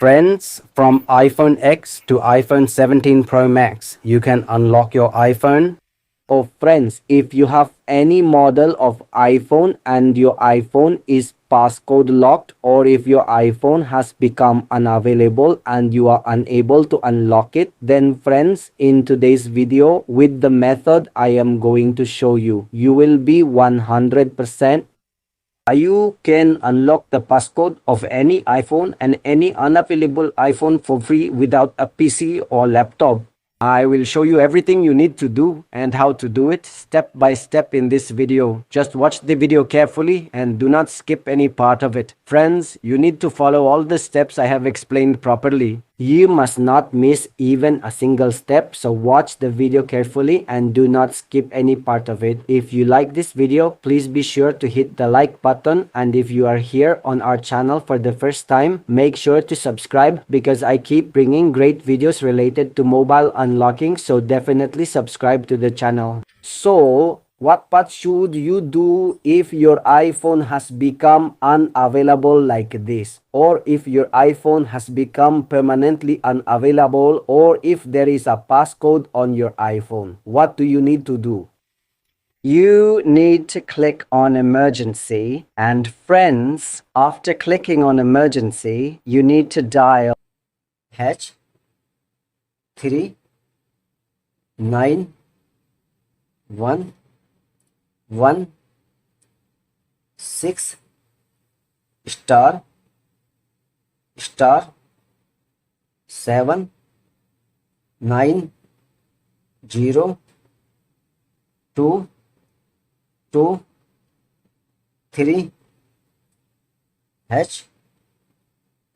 Friends, from iPhone X to iPhone 17 Pro Max, you can unlock your iPhone. Oh friends, if you have any model of iPhone and your iPhone is passcode locked, or if your iPhone has become unavailable and you are unable to unlock it, then friends, in today's video with the method I am going to show you, you will be 100% you can unlock the passcode of any iPhone and any unavailable iPhone for free without a PC or laptop. I will show you everything you need to do and how to do it step by step in this video. Just watch the video carefully and do not skip any part of it. Friends, you need to follow all the steps I have explained properly. You must not miss even a single step, so watch the video carefully and do not skip any part of it. If you like this video, please be sure to hit the like button, and if you are here on our channel for the first time, make sure to subscribe because I keep bringing great videos related to mobile unlocking, so definitely subscribe to the channel. So, what part should you do if your iPhone has become unavailable like this? Or if your iPhone has become permanently unavailable, or if there is a passcode on your iPhone? What do you need to do? You need to click on emergency, and friends, after clicking on emergency, you need to dial H 3 9 1 1 6 star star 7 9 0 2 2 3 H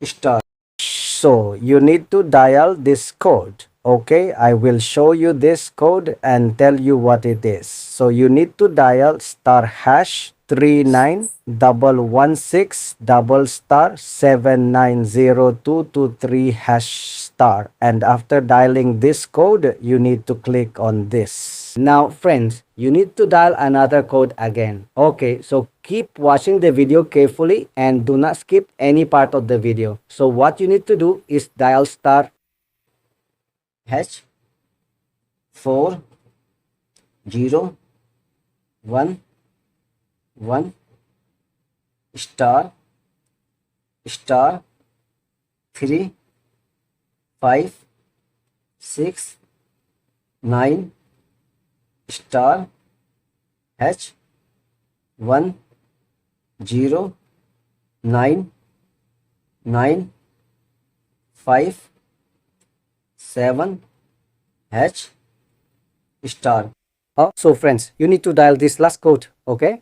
star. So you need to dial this code. Okay, I will show you this code and tell you what it is. So you need to dial star hash 39 116 star 7902223 hash star, and after dialing this code you need to click on this. Now friends, you need to dial another code again. Okay, so keep watching the video carefully and do not skip any part of the video. So what you need to do is dial star H 4 0 1 1 star star 3 5 6 9 star H 1 0 9 9 5 7 H star. So friends, you need to dial this last code, okay?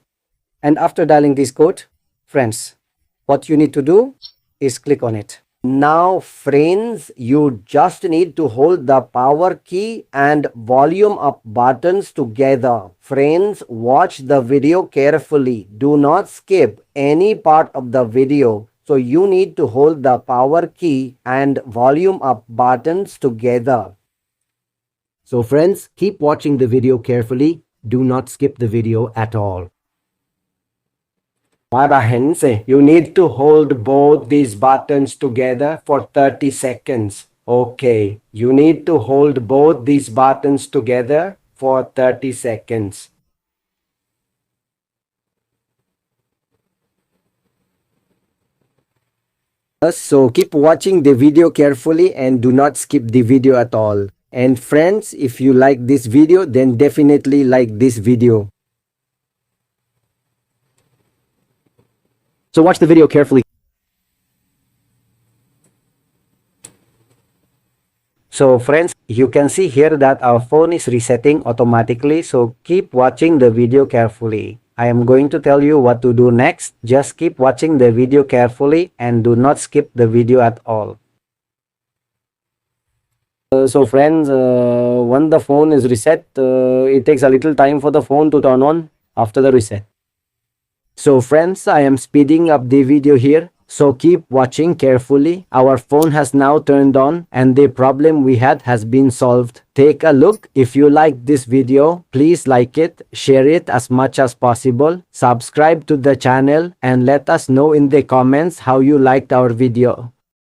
And after dialing this code, friends, what you need to do is click on it. Now friends, you just need to hold the power key and volume up buttons together. Friends, watch the video carefully. Do not skip any part of the video. So you need to hold the power key and volume up buttons together. So friends, keep watching the video carefully. Do not skip the video at all. You need to hold both these buttons together for 30 seconds. Okay, you need to hold both these buttons together for 30 seconds. So keep watching the video carefully and do not skip the video at all. And friends, if you like this video, then definitely like this video. So watch the video carefully. So friends, you can see here that our phone is resetting automatically. So keep watching the video carefully. I am going to tell you what to do next. Just keep watching the video carefully and do not skip the video at all. So friends, when the phone is reset, it takes a little time for the phone to turn on after the reset. So friends, I am speeding up the video here. So keep watching carefully. Our phone has now turned on and the problem we had has been solved. Take a look. If you like this video, please like it, share it as much as possible, subscribe to the channel, and let us know in the comments how you liked our video.